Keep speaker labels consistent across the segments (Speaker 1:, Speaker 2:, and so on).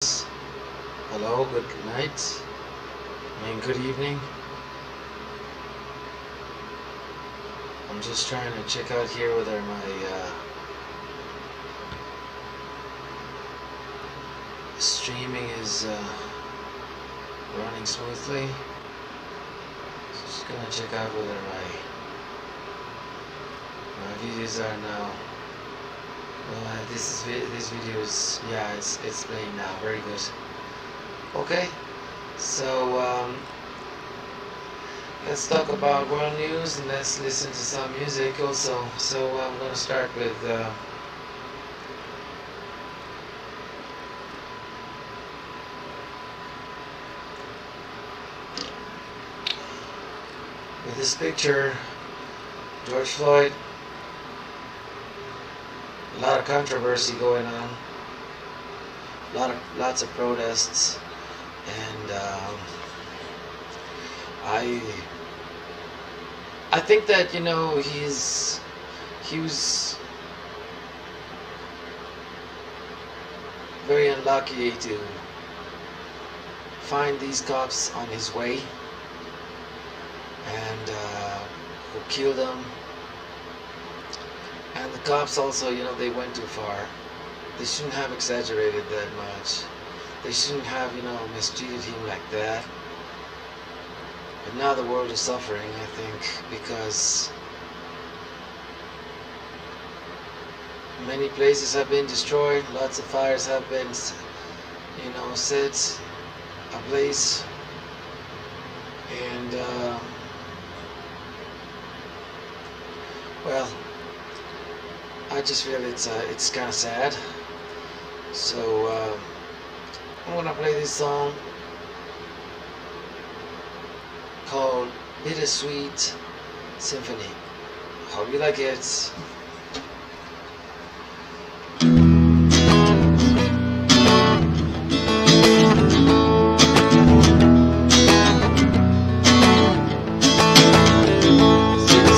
Speaker 1: Hello, good night. Good evening. I'm just trying to check out here whether my streaming is running smoothly. Just gonna check out whether my videos are now. This video is, yeah, it's playing now. Very good. Okay, so let's talk about world news and let's listen to some music also. So I'm gonna start with this picture. George Floyd. A lot of controversy going on. Lots of protests, and I think that he was very unlucky to find these cops on his way, and who killed him. And the cops also, they went too far. They shouldn't have exaggerated that much. They shouldn't have, mistreated him like that. But now the world is suffering, I think, because many places have been destroyed. Lots of fires have been, set ablaze. And, well, I just feel it's kind of sad. So I'm gonna play this song called Bittersweet Symphony. Hope you like it. It's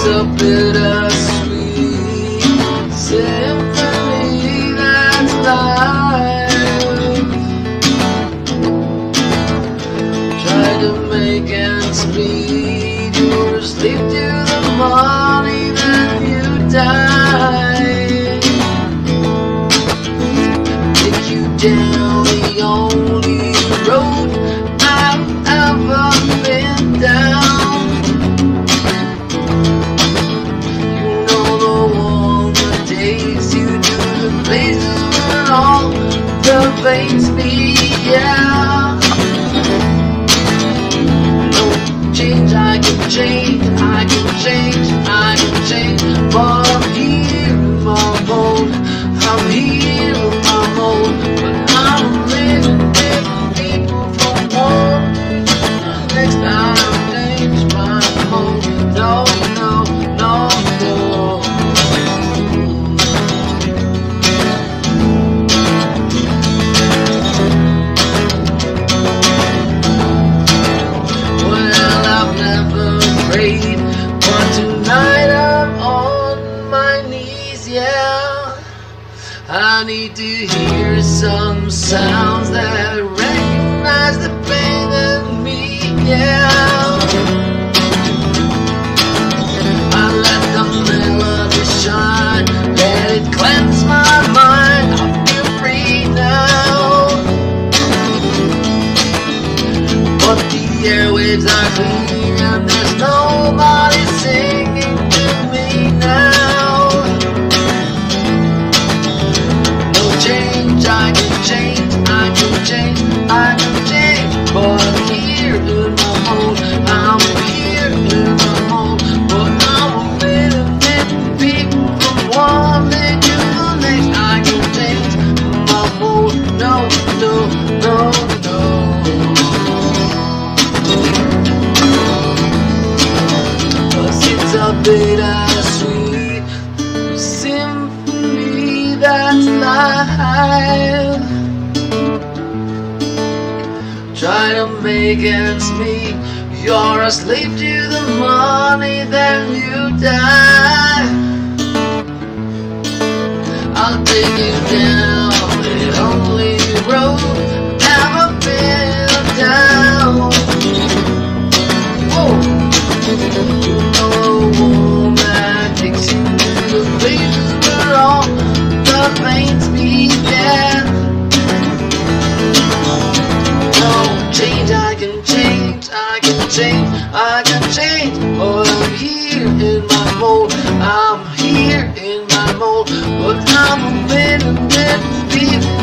Speaker 1: a bittersweet symphony that's life. Try to make ends meet. You're asleep to the money, then you die. Take you down the only road I've ever been down. You know, the one that takes you to the places where all the things be, yeah. No change, I can change, I can change, I can change. But I'm here in my home, I'm here in my home. But I'm living different people from home. Next time I change my home. No, no, no, no. Well, I've never prayed, but tonight I'm on my knees, yeah. I need to hear some sounds that recognize the pain in me, yeah. I let the melody shine, let it cleanse my mind. I feel free now, but the airwaves are clear and there's nobody singing to me now. No change, I can change, I can change, I can change. But I'm here in my home, I'm here in my home. But I'm a million different people from one day to the next. I can change my mode, no, no, no, no. Cause it's a bittersweet symphony that's life. Try to make ends meet. You're a slave to the money, then you die. I'll take you down the only road I can change. Oh, I'm here in my mold. I'm here in my mold. But I'm a man and then people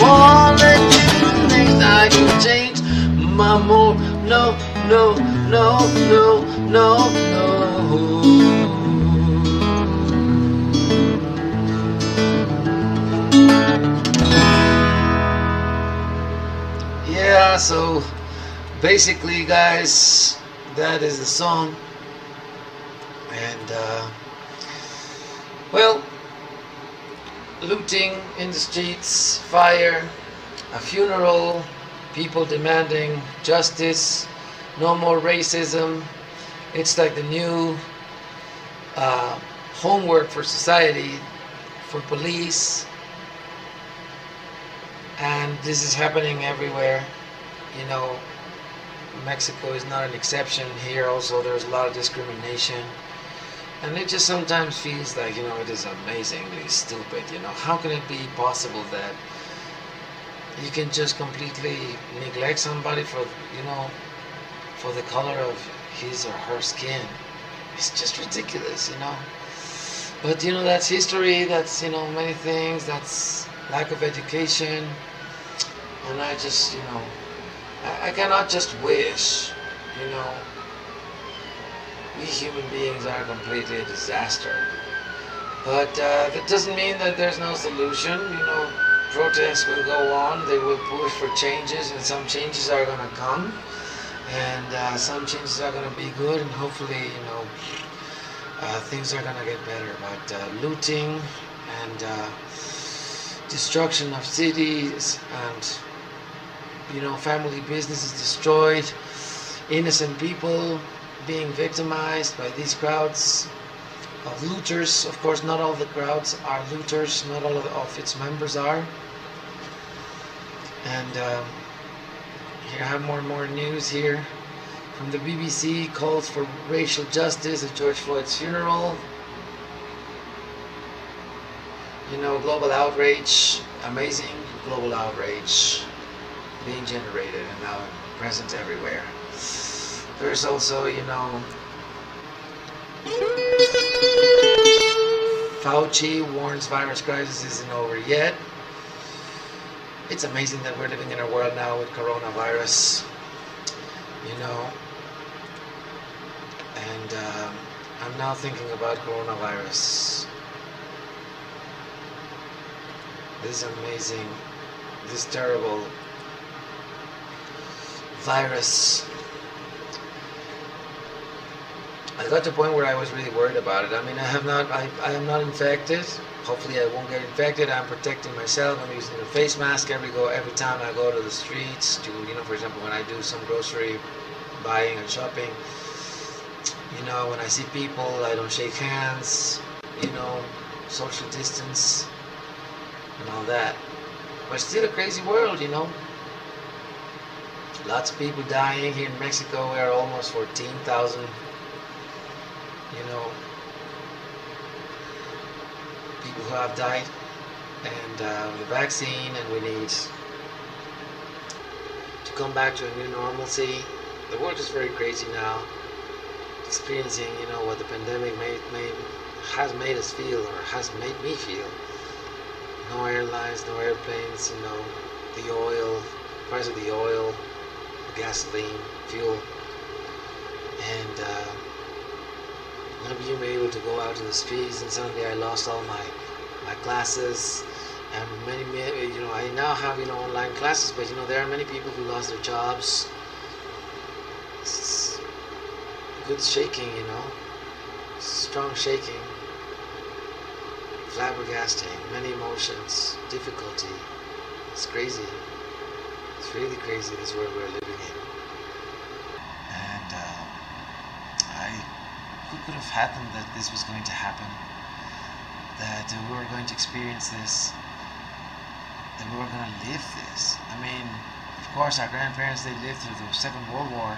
Speaker 1: won't let you next. I can change my mold. No, no, no, no, no, no. Yeah, so basically, guys, that is the song. And well, looting in the streets, fire, a funeral, people demanding justice, no more racism. It's like the new homework for society, for police. And this is happening everywhere. You know, Mexico is not an exception. Here also there's a lot of discrimination. And it just sometimes feels like, you know, it is amazingly stupid. You know, how can it be possible that you can just completely neglect somebody for, you know, for the color of his or her skin? It's just ridiculous, you know. But, you know, that's history, that's, you know, many things, that's lack of education. And I just, you know, I cannot just wish, you know. We human beings are completely a disaster. But that doesn't mean that there's no solution. You know, protests will go on, they will push for changes, and some changes are going to come. And some changes are going to be good, and hopefully, you know, things are going to get better. But looting and destruction of cities and, you know, family businesses destroyed, innocent people being victimized by these crowds of looters. Of course, not all the crowds are looters, not all of its members are. And here I have more and more news here from the BBC. Calls for racial justice at George Floyd's funeral. You know, global outrage, amazing global outrage being generated and now present everywhere. There's also, you know, Fauci warns virus crisis isn't over yet. It's amazing that we're living in a world now with coronavirus, you know, and I'm now thinking about coronavirus. This amazing, this terrible virus. I got to a point where I was really worried about it. I mean, I am not infected. Hopefully I won't get infected. I'm protecting myself. I'm using a face mask every time I go to the streets to, you know, for example, when I do some grocery buying and shopping. You know, when I see people, I don't shake hands, you know, social distance and all that. But still a crazy world, you know. Lots of people dying. Here in Mexico, we are almost 14,000, you know, people who have died. And the vaccine, and we need to come back to a new normalcy. The world is very crazy now, experiencing, you know, what the pandemic has made us feel, or has made me feel. No airlines, no airplanes, you know, the oil, price of the oil, gasoline, fuel, and not being able to go out to the streets. And suddenly I lost all my classes, and many, you know, I now have, you know, online classes, but, you know, there are many people who lost their jobs. It's good shaking, you know, strong shaking, flabbergasting, many emotions, difficulty. It's crazy. It's really crazy, this world we're living in. And who could have fathomed that this was going to happen? That we were going to experience this? That we were going to live this? I mean, of course, our grandparents, they lived through the Second World War.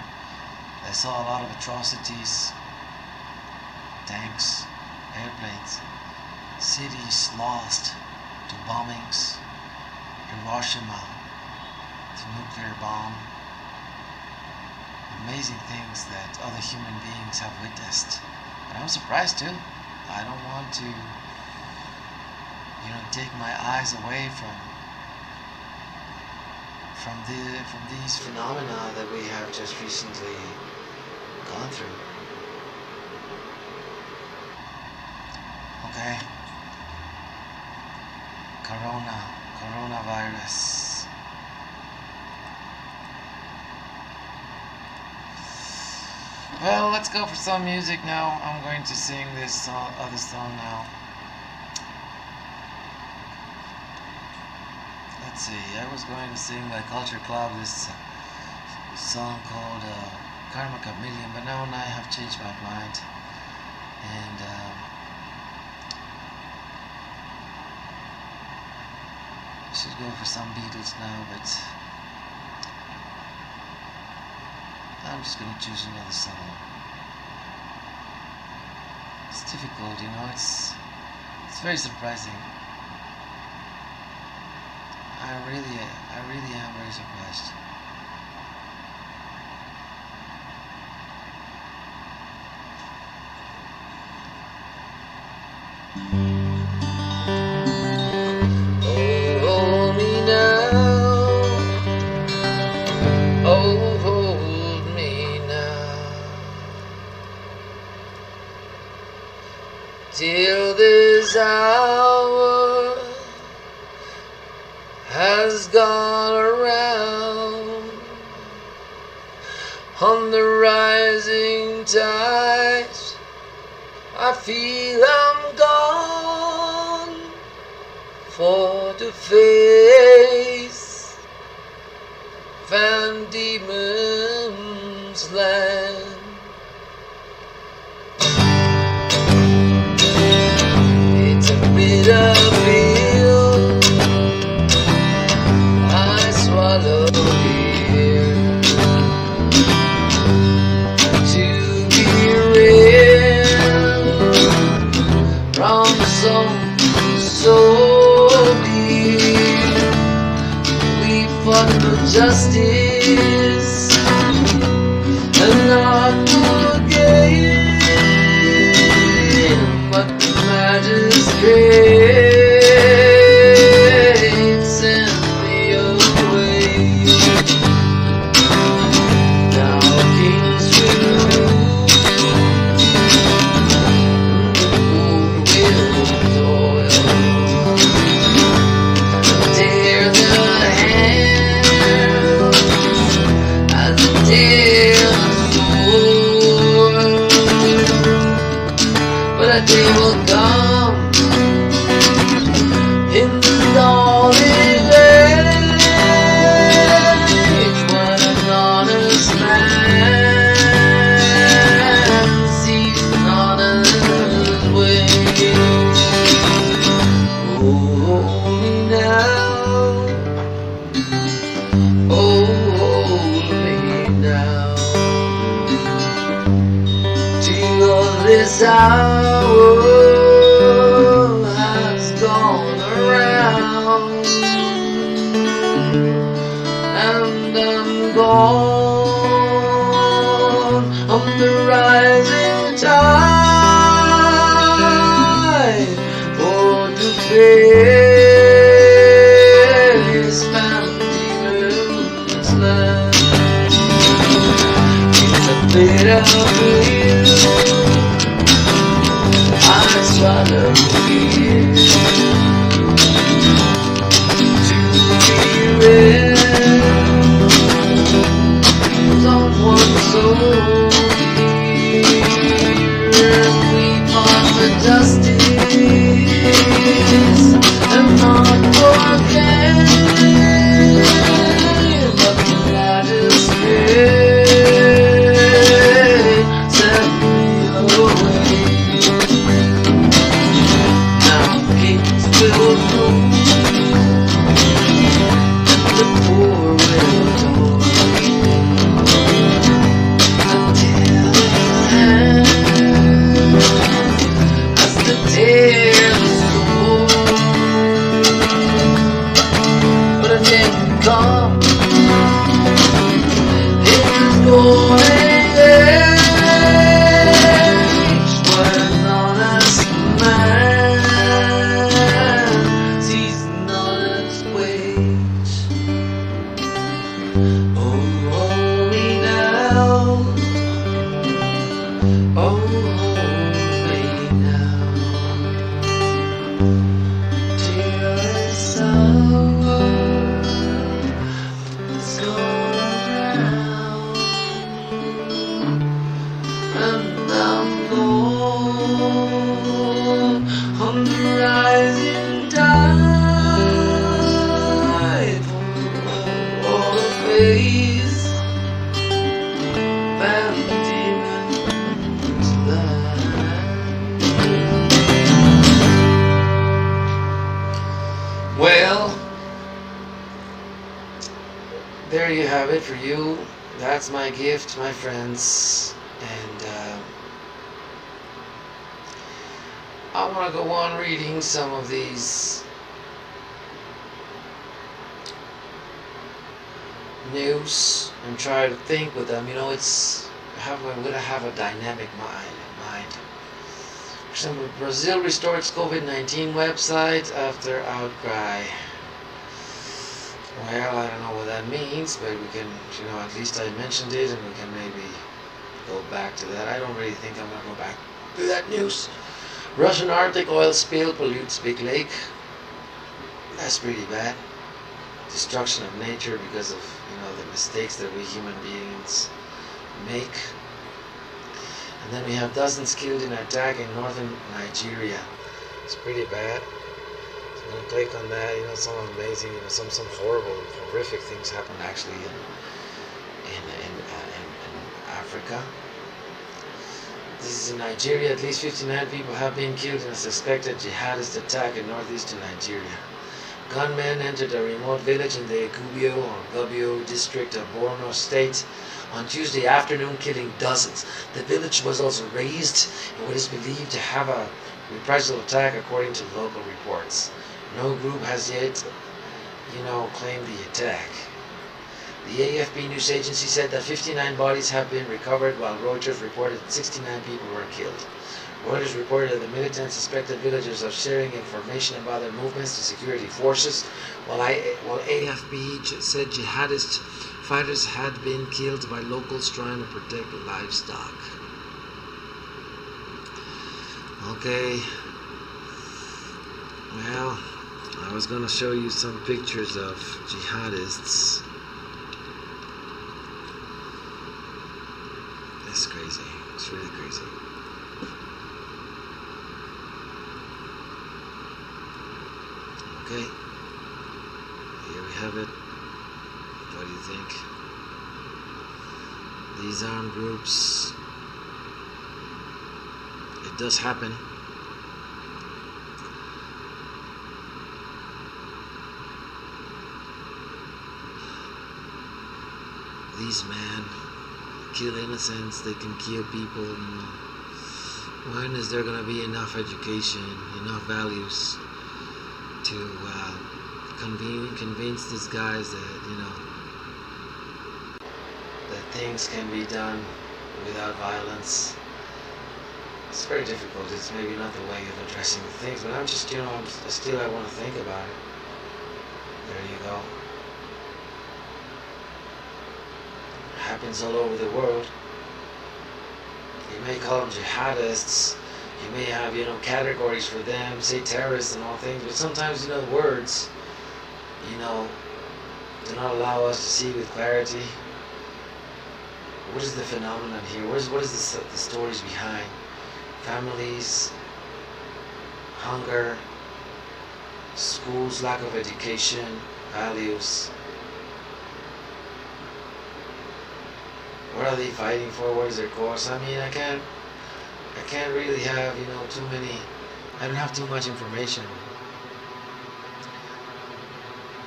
Speaker 1: They saw a lot of atrocities, tanks, airplanes, cities lost to bombings, Hiroshima, to nuclear bomb,
Speaker 2: amazing things that other human beings have witnessed. And I'm surprised too. I don't want to, take my eyes away from these phenomena that we have just recently gone through. Okay. Coronavirus. Well, let's go for some music now. I'm going to sing this other song now. Let's see, I was going to sing by Culture Club this song called Karma Chameleon, but now I have changed my mind. And I should go for some Beatles now, but I'm just going to choose another song. It's difficult, it's very surprising. I really am very surprised.
Speaker 1: Oh, hold me now. Oh, hold me now. Till this hour has gone around on the rising tides. I feel I'm gone for to face Van Diemen's land. It's a bitter pill I swallow here to be real from some so dear. We fought for justice and not for gain, but the magistrate sent me away. Now kings will rule, will toil, tear their hands as they tear the sword. But a day will come in the dawning age when an honest man sees an honest way. Oh, hold me now. Oh, hold me now. Till this hour has gone around and I'm gone on the rising tide for to face Van Diemen's land. It's a bitter pill I swallow here to be real. Someone so dear, we fought for justice and not for gain, but the magistrate sent me away. Now kings will rule and the poor will toil until the hand as the tear the sword. But a day will come, it is going Oh, hold me now. Oh, hold me now. Till the summer's gone around, and I'm gone on the rising tide for a face and demons lie. Well, there you have it for you. That's my gift, my friends. And I want to go on reading some of these news and try to think with them. You know, I'm gonna have a dynamic mind. For example, Brazil restored its COVID-19 website after outcry. Well, I don't know what that means, but we can, you know, at least I mentioned it, and we can maybe go back to that. I don't really think I'm gonna go back to that news. Russian Arctic oil spill pollutes Big Lake. That's pretty bad. Destruction of nature because of, you know, the mistakes that we human beings make. And then we have dozens killed in an attack in northern Nigeria. It's pretty bad. So I'm gonna click on that. You know, some amazing, you know, some horrible, horrific things happen actually in Africa. This is in Nigeria. At least 59 people have been killed in a suspected jihadist attack in northeastern Nigeria. Gunmen entered a remote village in the Gubbio district of Borno State on Tuesday afternoon, killing dozens. The village was also razed in what is believed to have a reprisal attack, according to local reports. No group has yet, claimed the attack. The AFP news agency said that 59 bodies have been recovered, while Reuters reported that 69 people were killed. Reuters reported that the militants suspected villagers of sharing information about their movements to security forces, while AFP said jihadist fighters had been killed by locals trying to protect livestock. Okay, well, I was going to show you some pictures of jihadists. It's crazy. It's really crazy. Okay, here we have it. What do you think? These armed groups, it does happen. These men kill innocents, they can kill people. When is there going to be enough education, enough values to convince these guys that, that things can be done without violence? It's very difficult. It's maybe not the way of addressing things, but I'm just, I want to think about it. There you go. It happens all over the world. You may call them jihadists. You may have, categories for them, say terrorists and all things, but sometimes, the words, do not allow us to see with clarity. What is the phenomenon here? What is the stories behind? Families, hunger, schools, lack of education, values. What are they fighting for? What is their cause? I mean, I can't really have, too many, I don't have too much information.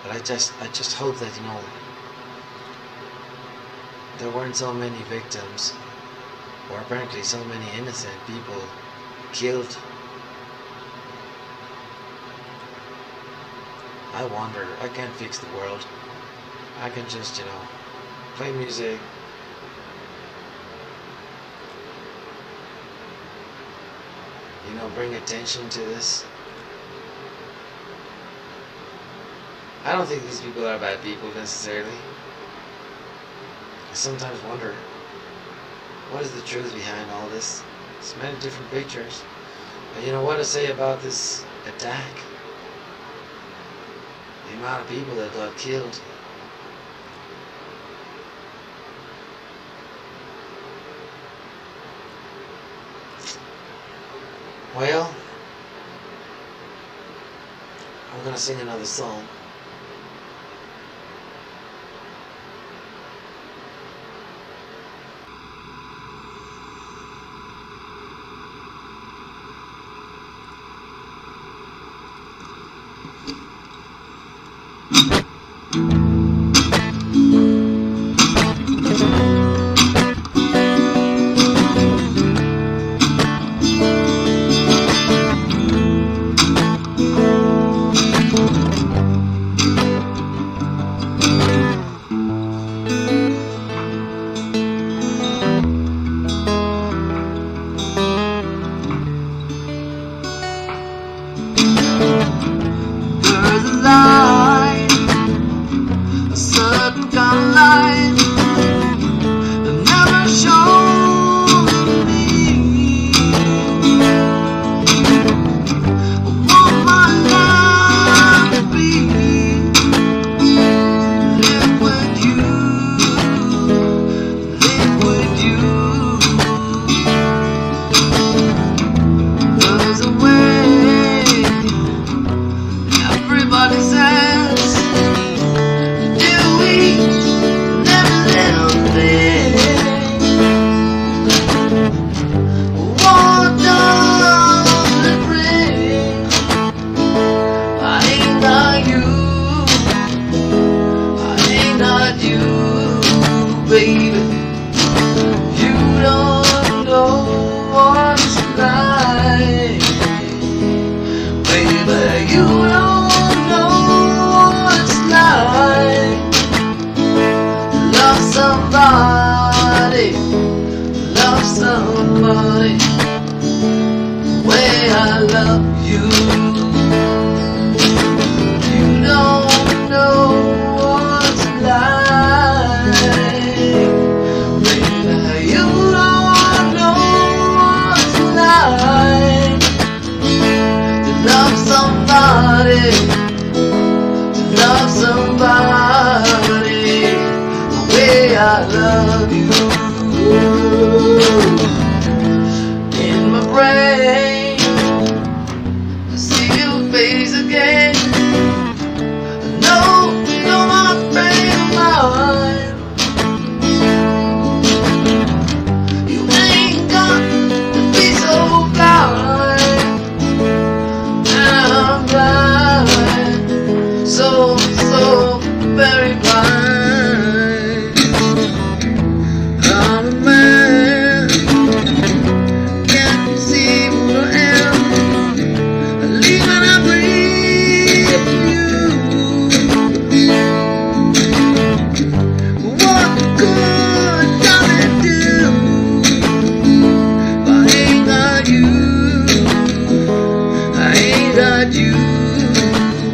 Speaker 1: But I just hope that, there weren't so many victims, or apparently so many innocent people killed. I wonder, I can't fix the world. I can just, play music, bring attention to this. I don't think these people are bad people necessarily.
Speaker 2: I sometimes wonder, what is the truth behind all this? There's many different pictures. But you know what to say about this attack? The amount of people that got killed. Well, I'm gonna sing another song.
Speaker 1: There's a light, a certain kind of light that never shows me. I want my life to be live with you, live with you. There's a way. Everybody says, do we every little thing? What does it bring? I ain't got you, I ain't got you, baby. You don't know what it's like, baby. You don't love somebody the way I love you. You don't know what it's like, baby. You don't know what it's like to love somebody, to love somebody the way I love you. In my brain, I see your face again. No, you're not a friend of mine. You ain't got to be so blind. And I'm blind, so very blind.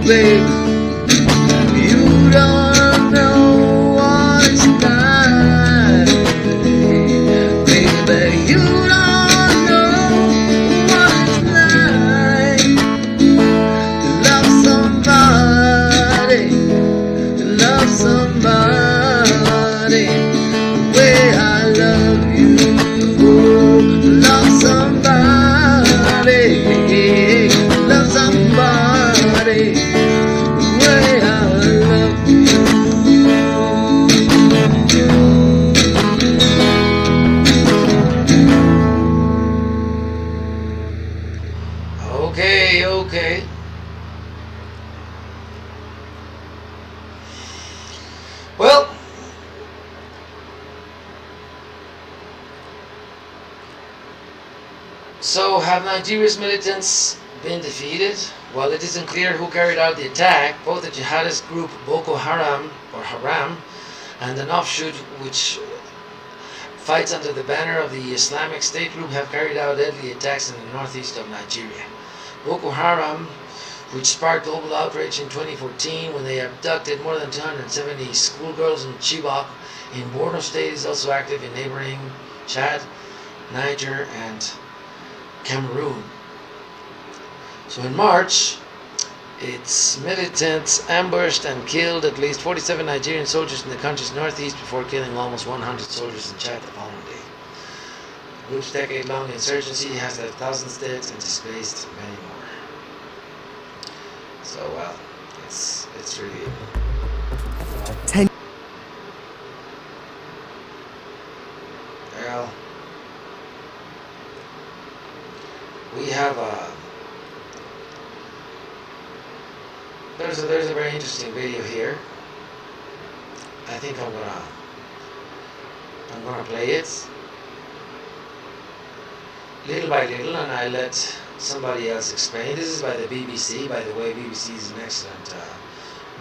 Speaker 1: Baby, you don't know what it's like. Baby, you don't know what it's like to love somebody, to love somebody the way I love you. To love somebody, love somebody. Okay. Well, so have Nigeria's militants been defeated? Well, it isn't clear who carried out the attack. Both the jihadist group Boko Haram and an offshoot which fights under the banner of the Islamic State group have carried out deadly attacks in the northeast of Nigeria. Boko Haram, which sparked global outrage in 2014 when they abducted more than 270 schoolgirls in Chibok in Borno State. Is also active in neighboring Chad, Niger, and Cameroon. So in March, its militants ambushed and killed at least 47 Nigerian soldiers in the country's northeast before killing almost 100 soldiers in Chad the following day. The group's decade-long insurgency has left thousands dead and displaced many more. So, well, it's really...
Speaker 3: 10
Speaker 1: Well, we have there's a very interesting video here. I think I'm gonna play it little by little, and I let somebody else explain. This is by the BBC. By the way, BBC is an excellent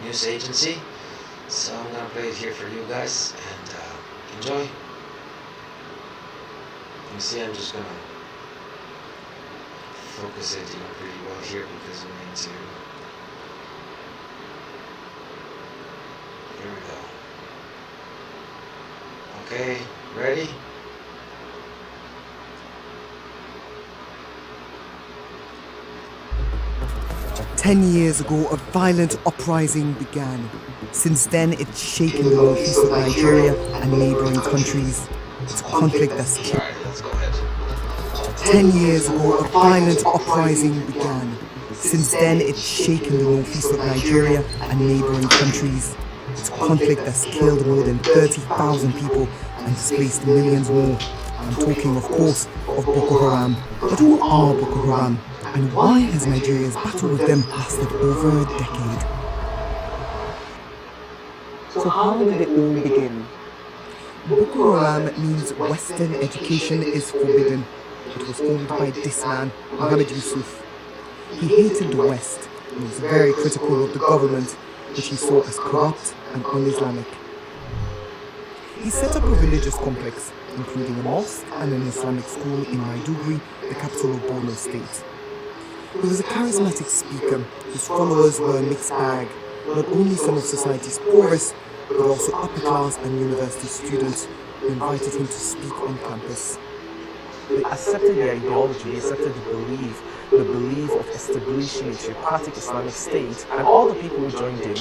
Speaker 1: news agency. So I'm gonna play it here for you guys, and enjoy. You see, I'm just gonna focus it, pretty well here because we need to. Here we go. Okay, ready?
Speaker 3: Ten years ago, a violent uprising began. Since then, it's shaken the northeast of Nigeria and neighbouring countries. It's a conflict that's killed.
Speaker 1: Alright, let's go ahead.
Speaker 3: 10 years ago, a violent uprising began. Since then, it's shaken the northeast of Nigeria and neighbouring countries. It's a conflict that's killed more than 30,000 people and displaced millions more. I'm talking, of course, of Boko Haram. But who are Boko Haram? And why has Nigeria's battle with them lasted over a decade? So how did it all begin? Boko Haram means Western education is forbidden. It was formed by this man, Mohammed Yusuf. He hated the West and was very critical of the government, which he saw as corrupt and un-Islamic. He set up a religious complex, including a mosque and an Islamic school in Maiduguri, the capital of Borno State. He was a charismatic speaker whose followers were a mixed bag, not only some of society's poorest, but also upper class and university students who invited him to speak on campus. They accepted the ideology, they accepted the belief of establishing a theocratic Islamic state, and all the people who joined in,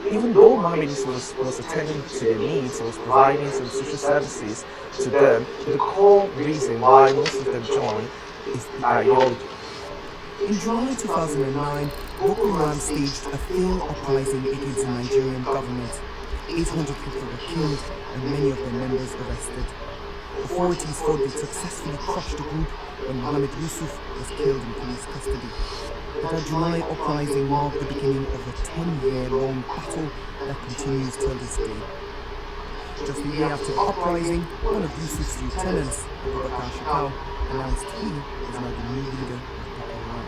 Speaker 3: even though Mohammed Yusuf was attending to their needs, he was providing some social services to them, the core reason why most of them joined is the ideology. In July 2009, Boko Haram staged a failed uprising against the Nigerian government. 800 people were killed and many of their members arrested. Authorities thought they successfully crushed the group when Mohammed Yusuf was killed in police custody. But the July uprising marked the beginning of a 10-year-long battle that continues till this day. Just a year after the uprising, one of Yusuf's lieutenants, Abubakar Shekau, announced he was now the new leader of Boko Haram.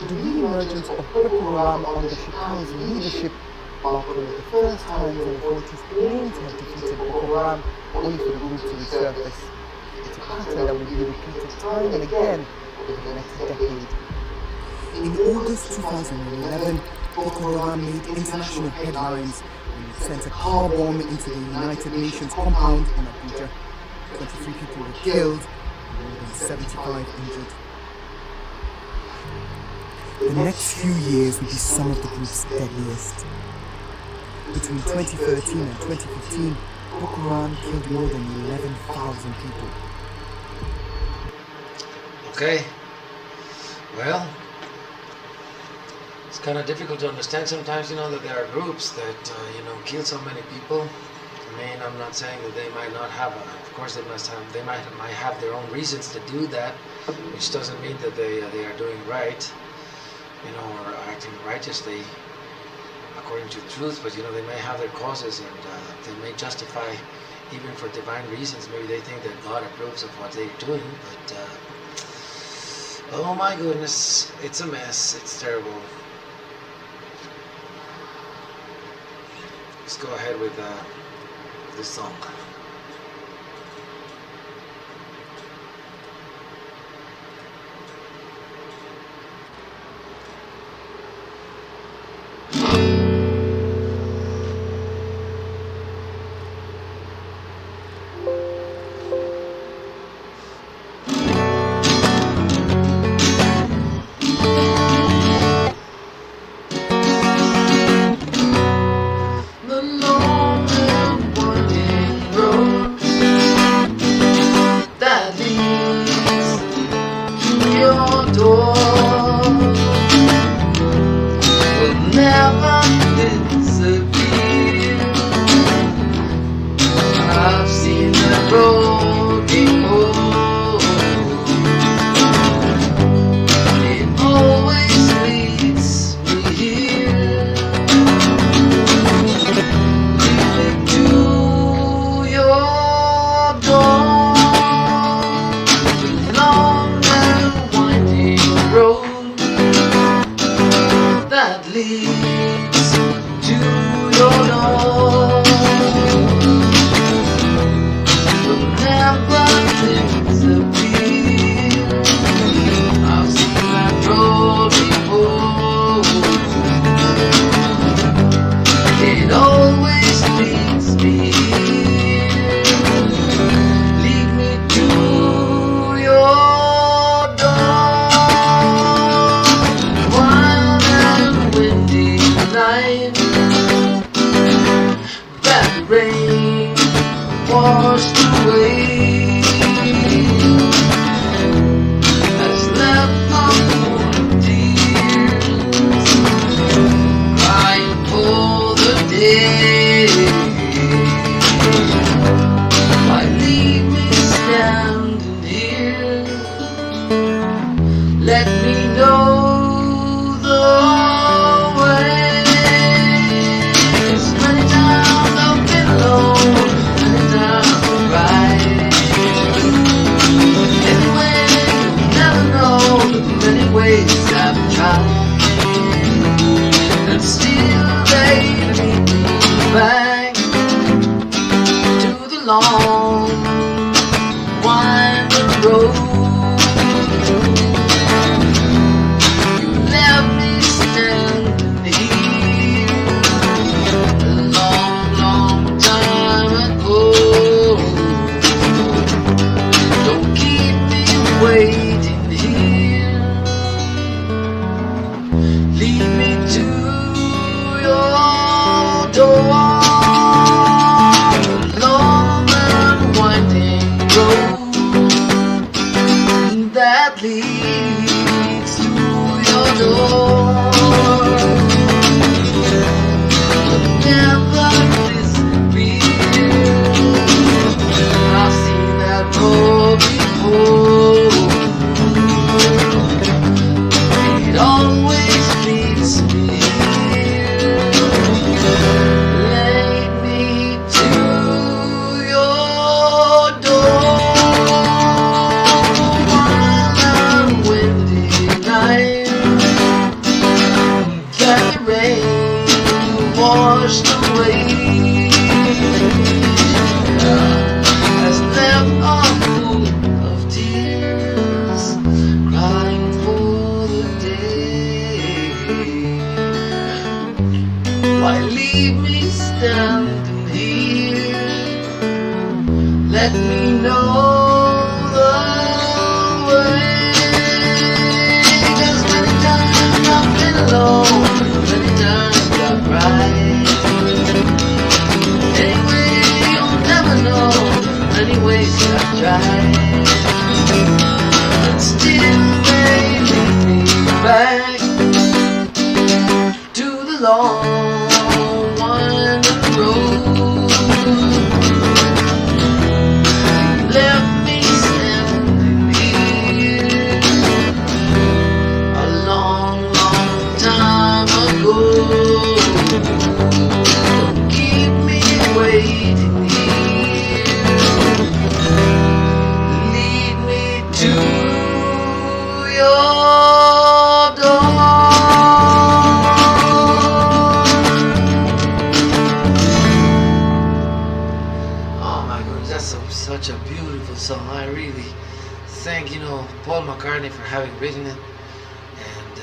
Speaker 3: The re-emergence of Boko Haram under Shekau's leadership marked one of the first times when authorities claimed to have defeated Boko Haram, only for the group to resurface. It's a pattern that will be repeated time and again over the next decade. In August 2011, Boko Haram made international headlines when it sent a car bomb into the United Nations compound in Abuja. 23 people were killed and more than 75 injured. The next few years would be some of the group's deadliest. Between 2013 and 2015, Boko Haram killed more than 11,000 people.
Speaker 1: Okay. Well, it's kind of difficult to understand sometimes, that there are groups that, kill so many people. I mean, I'm not saying that they might not have, of course they might have their own reasons to do that, which doesn't mean that they are doing right, or acting righteously according to truth, but they may have their causes, and they may justify even for divine reasons. Maybe they think that God approves of what they're doing, but oh my goodness, it's a mess. It's terrible. Let's go ahead with this song. long, winding road. You left me standing here a long, long time ago. Don't keep me waiting here. Lead me to your door. Long and winding road that leads to your door. You'll never disappear. I've seen that road before. It always leads me here. Lead me to your door. While I'm windy night, that the rain washed away has left a pool of tears, crying for the day. Why leave me standing here? Let me know the way. 'Cause many times I've been alone, many times I've cried. Anyway, you'll never know many ways I've tried. But still they lead me back to the long winding road. Left me standing here a long, long time ago. Don't keep me waiting here. Lead me to your door. Oh my goodness, that's such a beautiful song. I really thank, Paul McCartney for having written it, and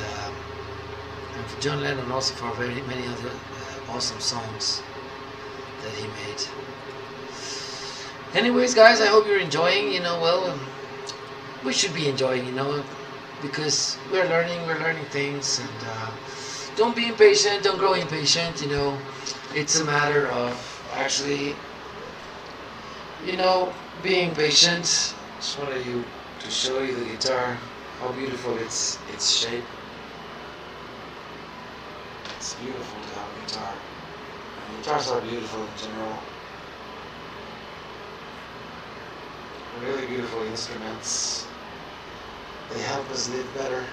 Speaker 1: for John Lennon also for very many other awesome songs that he made. Anyways, guys, I hope you're enjoying. We should be enjoying, because we're learning things, and don't be impatient, don't grow impatient. It's a matter of actually, being patient. Just wanted to show you the guitar, how beautiful its shape. It's beautiful to have a guitar. And guitars are beautiful in general. Really beautiful instruments. They help us live better.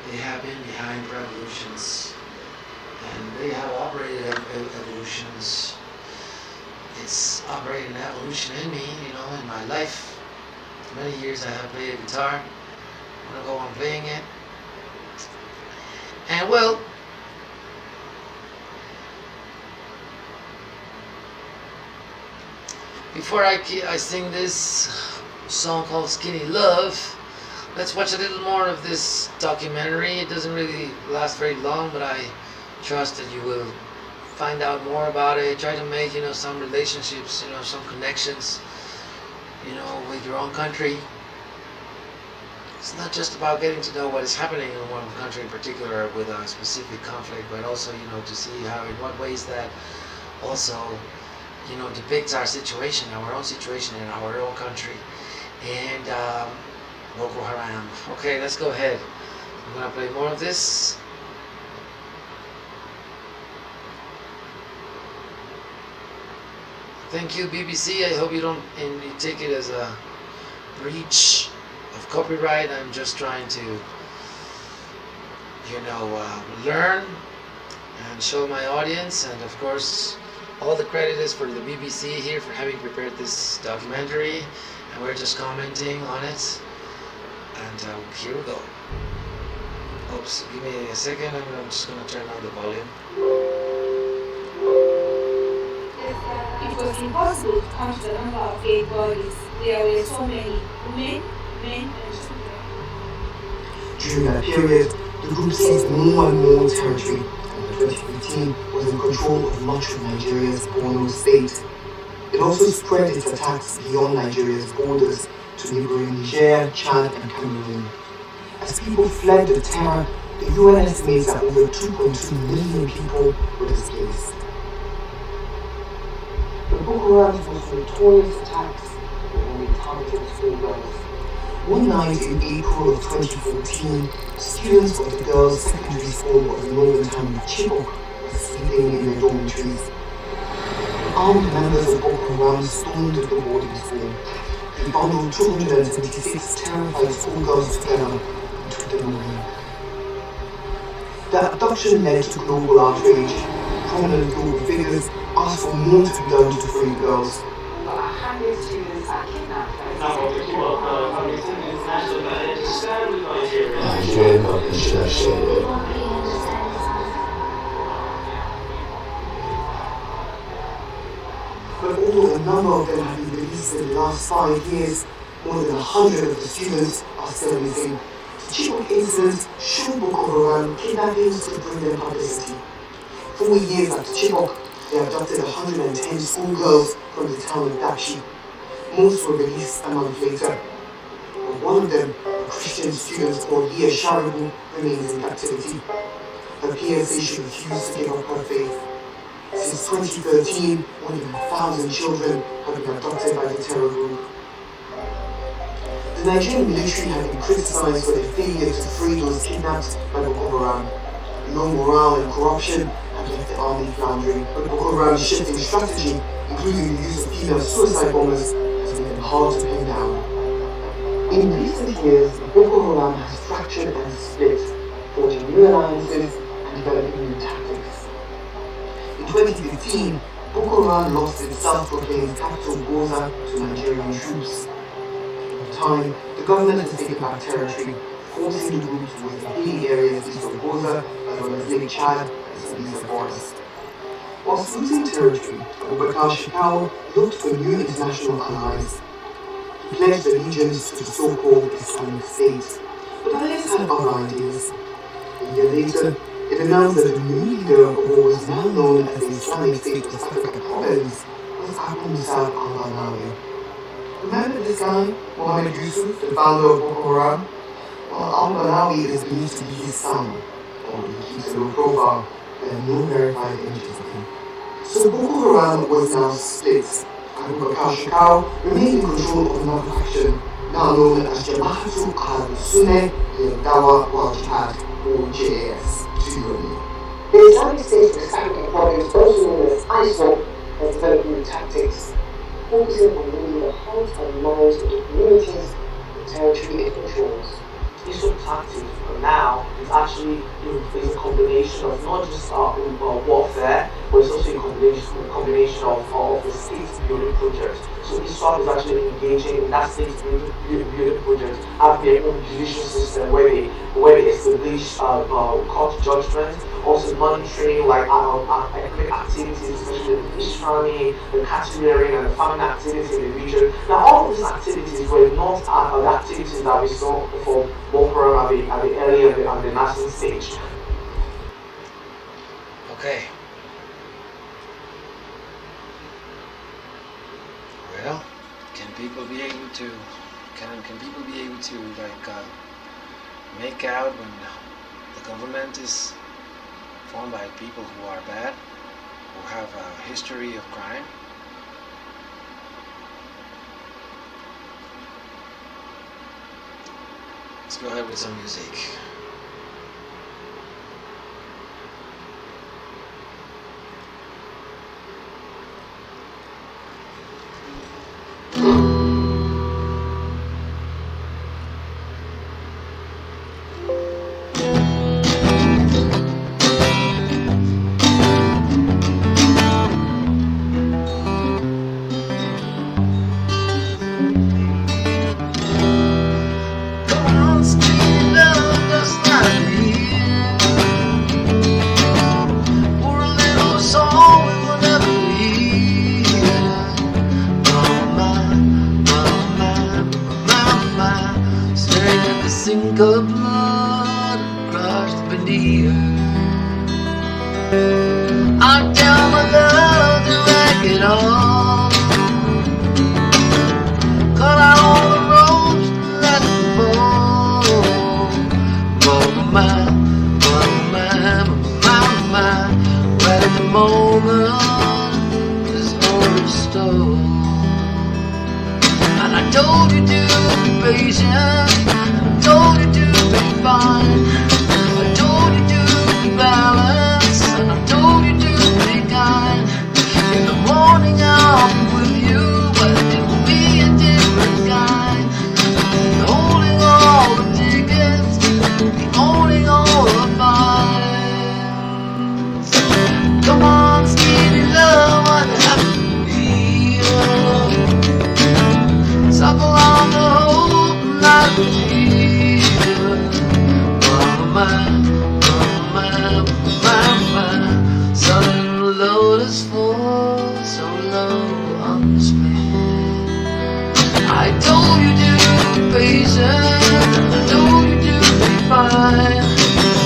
Speaker 1: They have been behind revolutions, and they have operated evolutions. It's operated an evolution in me, in my life. For many years I have played a guitar. I'm gonna go on playing it. And well, before I sing this song called Skinny Love, let's watch a little more of this documentary. It doesn't really last very long, but I trust that you will find out more about it. Try to make, some relationships, some connections, with your own country. It's not just about getting to know what is happening in one country in particular with a specific conflict, but also, to see how, in what ways that also, depicts our situation, our own situation in our own country. And Boko Haram. Okay, let's go ahead. I'm gonna play more of this. Thank you, BBC. I hope you don't you take it as a breach of copyright. I'm just trying to, learn and show my audience, and of course, all the credit is for the BBC here for having prepared this documentary, and we're just commenting on it. And here we go. Oops, give me a second. I'm just gonna turn on the volume.
Speaker 4: impossible to count the number of dead bodies. There were so many women, men, and children.
Speaker 3: During that period, the group seized more and more territory, and by 2015 was in control of much of Nigeria's Borno state. It also spread its attacks beyond Nigeria's borders to neighboring Niger, Chad, and Cameroon. As people fled the terror, the UN estimates that over 2.2 million people were displaced. The Boko Haram's most notorious attacks were only targeted schoolgirls. One night in April of 2014, students of the girls' secondary school of the northern town of Chibok were sleeping in their dormitories. Armed members of Boko Haram stormed the boarding school. They bundled 276 terrified schoolgirls together and took them away. The abduction led to global outrage. Prominent global figures asked for more to be done to free girls.
Speaker 4: Over 100 students are kidnapped.
Speaker 5: Nigerian population are shared.
Speaker 3: But although a number of them have been released in the last 5 years, more than 100 of the students are still missing. The Chibok incident showed Boko Haram kidnappings to bring them publicity. 4 years after Chibok, they abducted 110 schoolgirls from the town of Dapchi. Most were released a month later. But one of them, a Christian student called Leah Sharibu, remains in captivity. Her peers say she refused to give up her faith. Since 2013, more than 1,000 children have been abducted by the terror group. The Nigerian military have been criticized for their failure to free those kidnapped by Boko Haram. Low morale and corruption have left the army floundering, but Boko Haram's shifting strategy, including the use of female suicide bombers, has made them hard to pin down. In recent years, Boko Haram has fractured and split, forging new alliances and developing new tactics. In 2015, Boko Haram lost its self-proclaimed capital Goza to Nigerian troops. Over time, the government has taken back territory, forcing the group to invade areas east of Goza as well as Lake Chad and Sambisa Forest. Whilst losing territory, Abubakar Shekau looked for new international allies. He pledged allegiance to the so-called Islamic State, but others had other ideas. A year later, it announced that the new leader of what was now known as the Islamic State West Africa Province was Abu Musab al-Banawi. Remember this guy, Mohammed Yusuf, the founder of Boko Haram? Well, al-Banawi is believed to be his son, although he keeps a low profile. There are no verified images of him. So Boko Haram was now split. Abubakar Shekau remained in control of another faction, now known as Jama'atu al-Sunnah al-Dawa wal-Jihad, or JAS.
Speaker 6: The Islamic State West African Province, also known as ISWAP, has developed new tactics, focusing on winning the hearts and minds of the communities and territory it controls.
Speaker 7: These sort of tactics now is actually is a combination of not just warfare, but it's also a combination of the state building project. So ISWAP is actually engaging in that state building project, have their own judicial system where they establish court judgment, also monitoring like economic activities, especially the fish farming, the cattle rearing, and the farming activities in the region. Now all of these activities were not the activities that we saw for Boko Haram at the early and the nascent stage.
Speaker 2: Okay. Well, can people be able to make out when the government is formed by people who are bad, who have a history of crime? Let's go ahead with some music.
Speaker 1: Come on, street lovers, colored blood crushed beneath her. I tell my love to wreck it all. Cut out all the ropes and let them fall. My, right at the moment is overstalled. And I told you to be patient, I told you to be fine, I told you to be balanced, and I told you to be kind. In the morning I'll be with you, but it will be a different kind. Holding all the tickets, owning all the fines. Come on, skinny love, what happened here? Suckle on the hope and I believe. Southern lotus fall so low on the spring. I told you to be patient, I told you to be fine,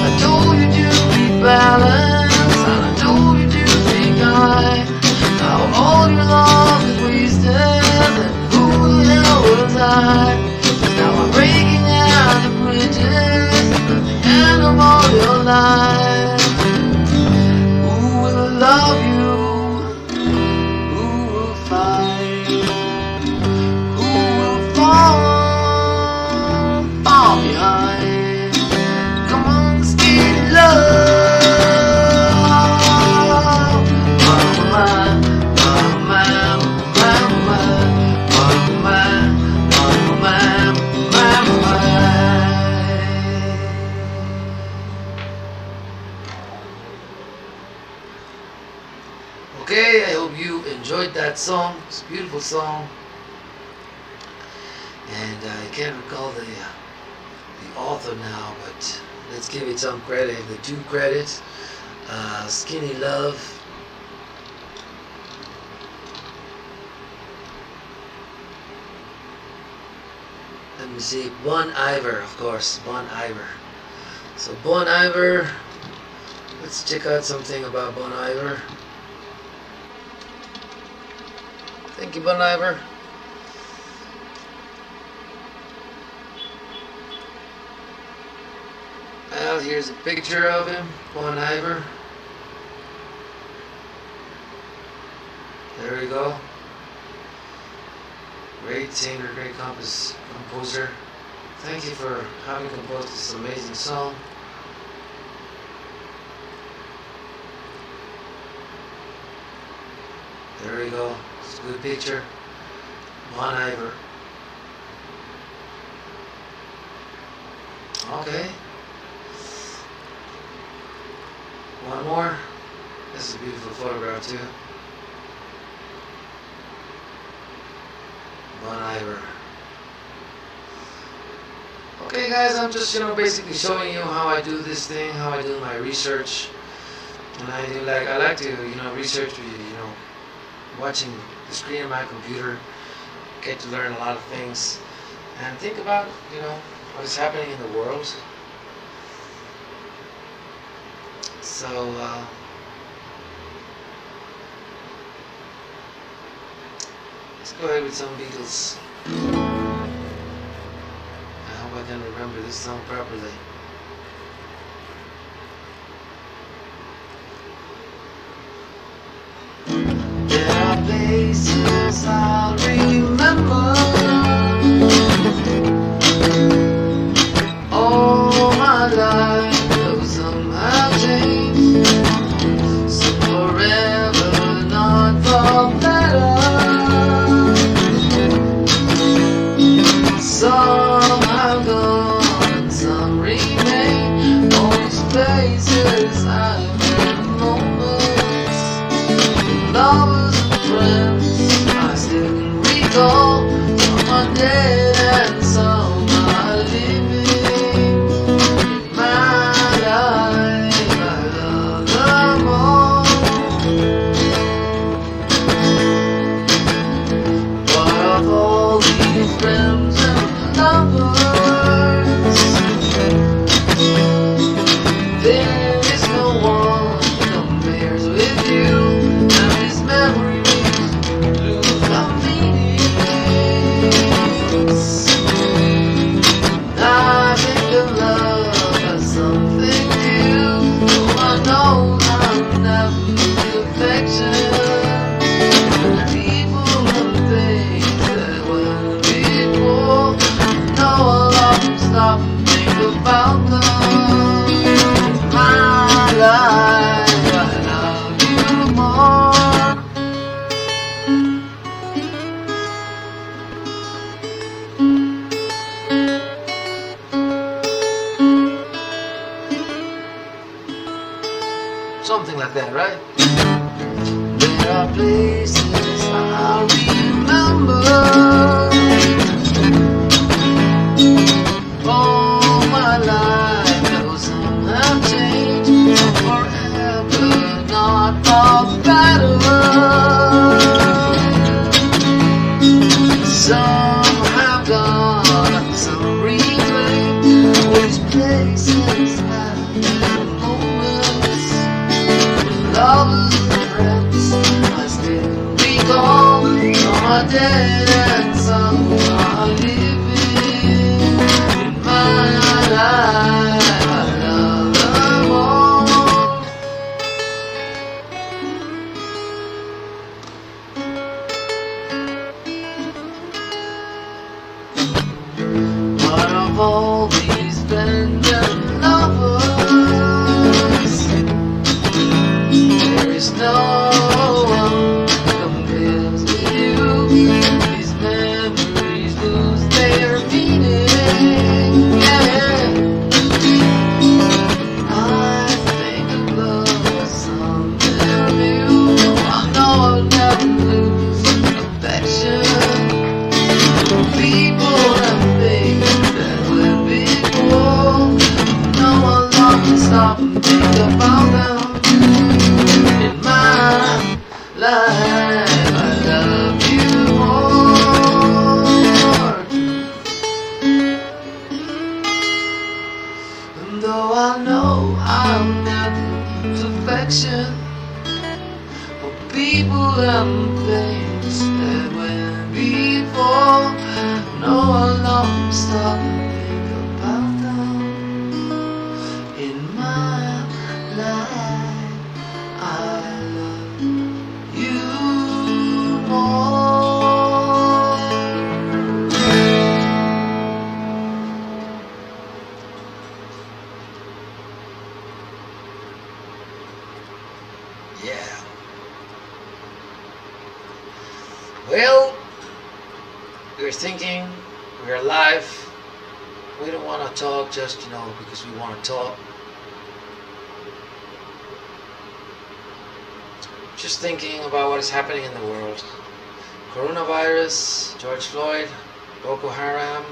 Speaker 1: I told you to be balanced, and I told you to be kind. Now all your love is wasted, and who the hell was I? Now I'm breaking down the bridges at the end of all your life. Who will love you? Who will fight? Who will fall behind? Come on, skinny love. Okay, I hope you enjoyed that song. It's a beautiful song. And I can't recall the author now, but let's give it some credit. The two credits, Skinny Love. Let me see, Bon Iver, of course, Bon Iver. So Bon Iver, let's check out something about Bon Iver. Thank you, Bon Iver. Well, here's a picture of him, Bon Iver. There we go. Great singer, great composer. Thank you for having composed this amazing song. There we go. It's a good picture. Bon Iver. Okay. One more. This is a beautiful photograph too. Bon Iver. Okay guys, I'm just basically showing you how I do this thing, how I do my research. And I like to research, watching the screen of my computer, get to learn a lot of things and think about what is happening in the world. So let's go ahead with some Beatles. I hope I can remember this song properly. There are places I'll remember all my life, though some have changed, some forever, not for better. Some have gone, some remain. All these places I've had moments, lovers and friends I still
Speaker 2: like that, right?
Speaker 1: There are places I remember. All my life, though some have changed forever, not for better. Some have gone, some remain. Which places have been moments when lovers and friends I still recall. Some are dead and some are living. In my life, I love them all. But of all these bending lovers, there is no one compares with you. These memories lose their meaning. Yeah. I think of love as something new. I know I'll never lose affection. People and things that were before. No one long to stop and think about them. In my life, I love you more. And though I know I'll never lose affection for people and things that went before, no one long to stop and think about them. In my life, I love you more.
Speaker 2: Yeah. Well, we're thinking, we're alive. We don't want to talk just, because we want to talk. Just thinking about what is happening in the world. Coronavirus, George Floyd, Boko Haram,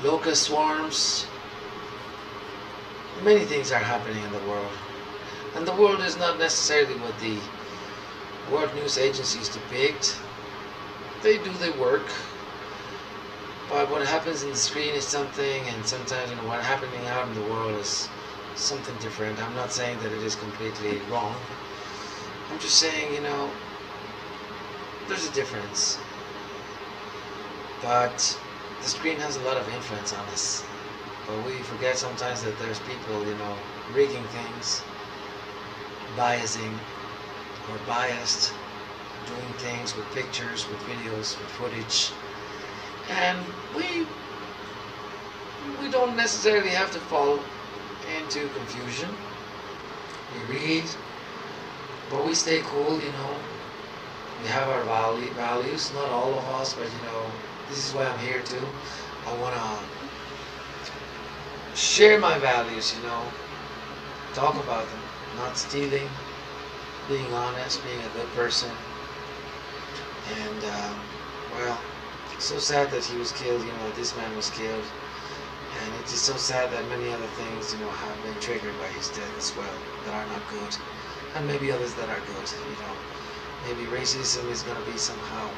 Speaker 2: locust swarms. Many things are happening in the world. And the world is not necessarily what the world news agencies depict. They do their work. But what happens in the screen is something, and sometimes what's happening out in the world is something different. I'm not saying that it is completely wrong. I'm just saying, there's a difference. But the screen has a lot of influence on us. But we forget sometimes that there's people, rigging things, biasing or biased, doing things with pictures, with videos, with footage. And we don't necessarily have to fall into confusion. We read, but we stay cool, We have our values, not all of us, but this is why I'm here too. I want to share my values, talk about them, not stealing, being honest, being a good person. And so sad that he was killed, this man was killed. And it is so sad that many other things, have been triggered by his death as well, that are not good. And maybe others that are good, Maybe racism is going to be somehow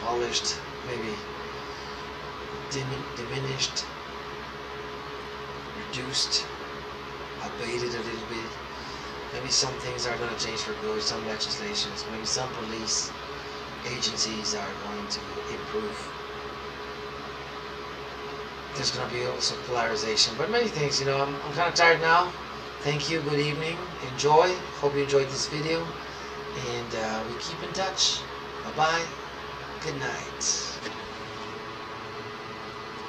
Speaker 2: polished, maybe diminished, reduced, abated a little bit. Maybe some things are going to change for good, some legislations, maybe some police agencies are going to improve. There's going to be also polarization, but many things, I'm kind of tired now. Thank you, good evening, enjoy, hope you enjoyed this video, and we keep in touch. Bye-bye, good night.